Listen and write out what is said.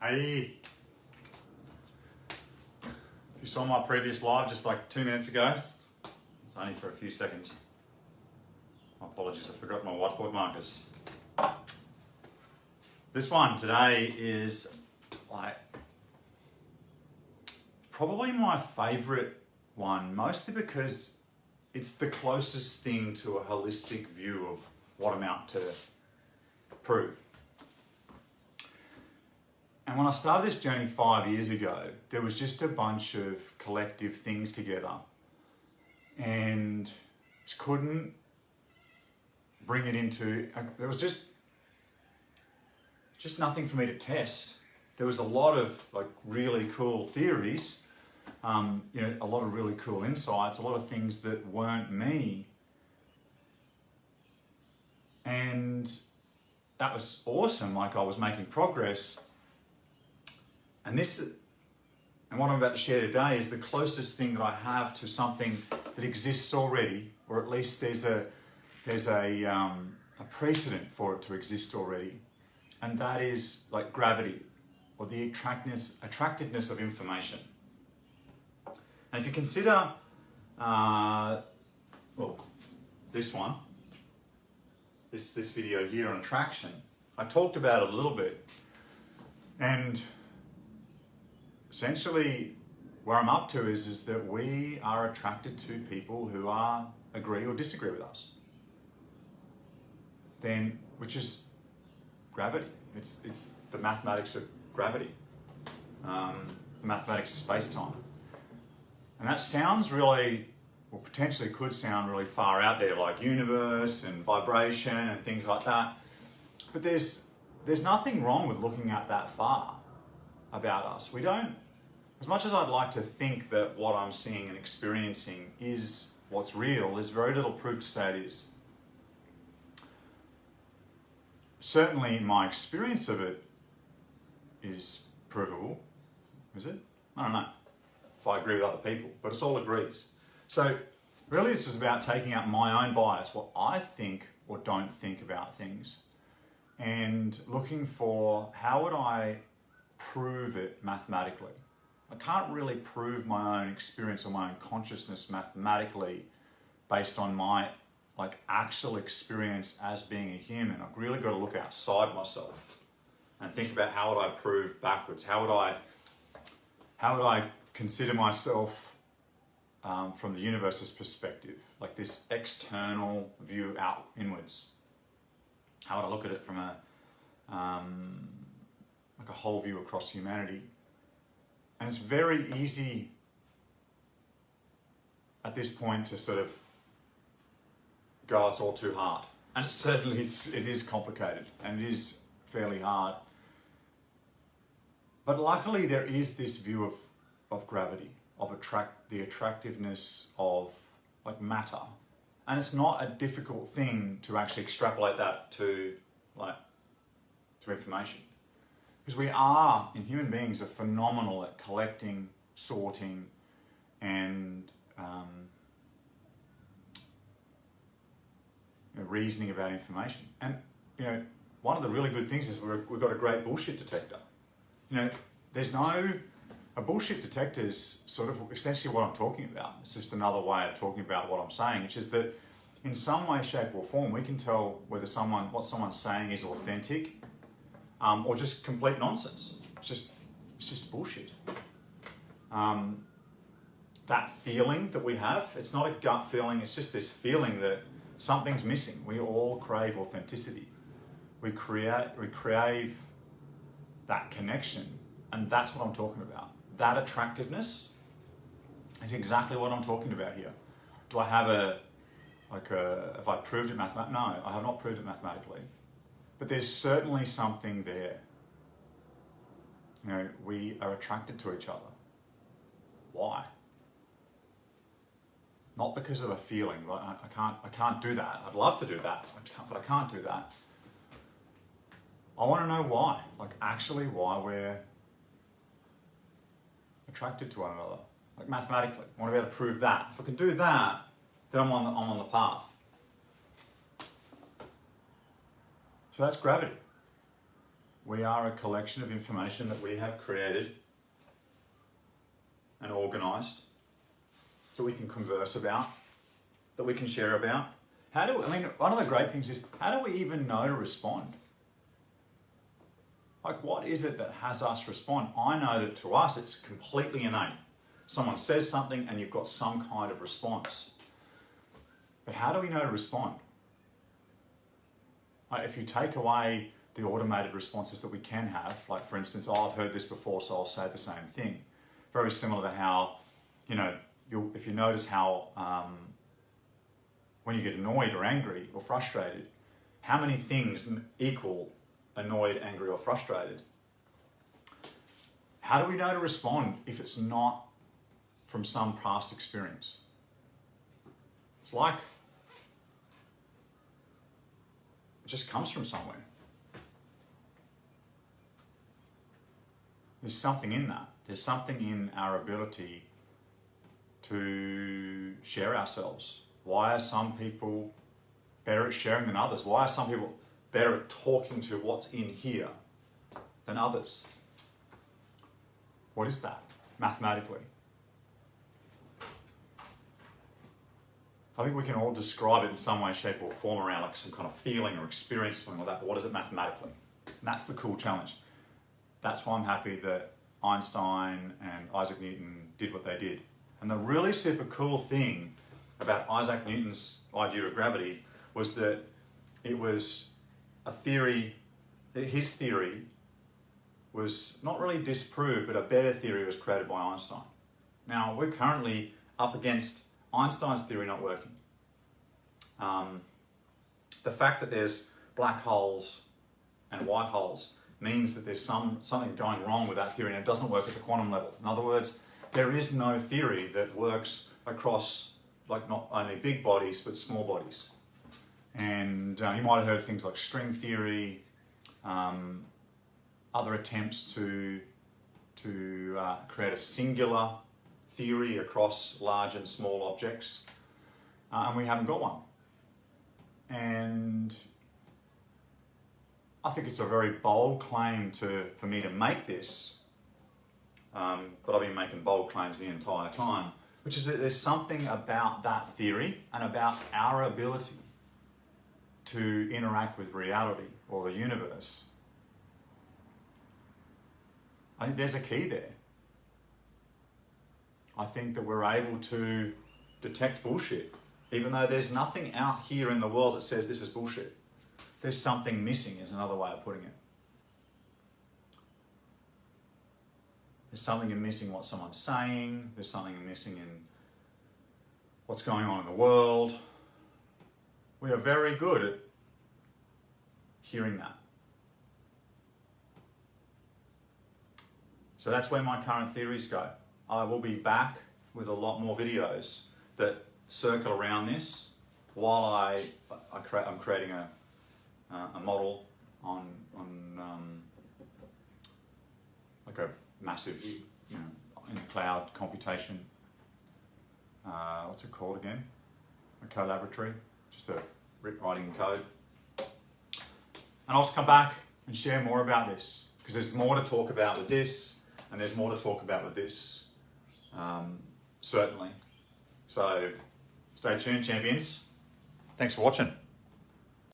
Hey, if you saw my previous live just like 2 minutes ago, it's only for a few seconds. My apologies, I forgot my whiteboard markers. This one today is like probably my favorite one, mostly because it's the closest thing to a holistic view of what I'm out to prove. And when I started this journey 5 years ago, there was just a bunch of collective things together and just couldn't bring it into, there was just nothing for me to test. There was a lot of like really cool theories, a lot of really cool insights, a lot of things that weren't me. And that was awesome, like I was making progress. And what I'm about to share today is the closest thing that I have to something that exists already, or at least there's a precedent for it to exist already, and that is like gravity, or the attractiveness of information. And if you consider, this video here on attraction, I talked about it a little bit, and essentially where I'm up to is that we are attracted to people who agree or disagree with us. Which is gravity. It's the mathematics of gravity, the mathematics of space-time. And that sounds really, or potentially could sound really far out there, like universe and vibration and things like that. But there's nothing wrong with looking at that far about us. We don't, as much as I'd like to think that what I'm seeing and experiencing is what's real, there's very little proof to say it is. Certainly my experience of it is provable, is it? I don't know if I agree with other people, but it's all agrees. So really this is about taking out my own bias, what I think or don't think about things, and looking for how would I prove it mathematically. I can't really prove my own experience or my own consciousness mathematically based on my actual experience as being a human. I've really got to look outside myself and think about how would I prove backwards. How would I consider myself from the universe's perspective, like this external view out inwards. How would I look at it from a whole view across humanity? And it's very easy at this point to sort of go, it's all too hard. And it certainly it is complicated and it is fairly hard. But luckily there is this view of gravity, of the attractiveness of like matter. And it's not a difficult thing to actually extrapolate that to information. Because we human beings are phenomenal at collecting, sorting, and reasoning about information. And one of the really good things is we've got a great bullshit detector. A bullshit detector is sort of essentially what I'm talking about. It's just another way of talking about what I'm saying, which is that in some way, shape or form, we can tell whether what someone's saying is authentic or just complete nonsense. It's just bullshit. That feeling that we have, it's not a gut feeling, it's just this feeling that something's missing. We all crave authenticity. We crave that connection, and that's what I'm talking about. That attractiveness is exactly what I'm talking about here. Do I have have I proved it mathematically? No, I have not proved it mathematically. But there's certainly something there. We are attracted to each other. Why? Not because of a feeling. I can't do that. I'd love to do that, but I can't do that. I want to know why. Actually why we're attracted to one another. Mathematically. I want to be able to prove that. If I can do that, then I'm on the path. So that's gravity. We are a collection of information that we have created and organised that we can converse about, that we can share about. One of the great things is, how do we even know to respond? Like, what is it that has us respond? I know that to us it's completely innate. Someone says something and you've got some kind of response. But how do we know to respond? Like, if you take away the automated responses that we can have, like for instance, I've heard this before, so I'll say the same thing. Very similar to how, if you notice how when you get annoyed or angry or frustrated, how many things equal annoyed, angry or frustrated? How do we know to respond if it's not from some past experience? It's like it just comes from somewhere. There's something in that. There's something in our ability to share ourselves. Why are some people better at sharing than others? Why are some people better at talking to what's in here than others? What is that, mathematically? I think we can all describe it in some way, shape or form around like some kind of feeling or experience or something like that, but what is it mathematically? And that's the cool challenge. That's why I'm happy that Einstein and Isaac Newton did what they did. And the really super cool thing about Isaac Newton's idea of gravity was that it was a theory, his theory was not really disproved, but a better theory was created by Einstein. Now, we're currently up against Einstein's theory not working. The fact that there's black holes and white holes means that there's something going wrong with that theory and it doesn't work at the quantum level. In other words, there is no theory that works across like not only big bodies but small bodies. And you might have heard things like string theory, other attempts to create a singular theory across large and small objects, and we haven't got one. And I think it's a very bold claim for me to make this, but I've been making bold claims the entire time, which is that there's something about that theory and about our ability to interact with reality or the universe. I think there's a key there. I think that we're able to detect bullshit, even though there's nothing out here in the world that says this is bullshit. There's something missing, is another way of putting it. There's something in missing what someone's saying. There's something missing in what's going on in the world. We are very good at hearing that. So that's where my current theories go. I will be back with a lot more videos that circle around this while I'm creating a model on like a massive, in the cloud computation. What's it called again? A co-laboratory, just a writing code. And I'll just come back and share more about this because there's more to talk about with this, and there's more to talk about with this, certainly. So stay tuned, champions. Thanks for watching.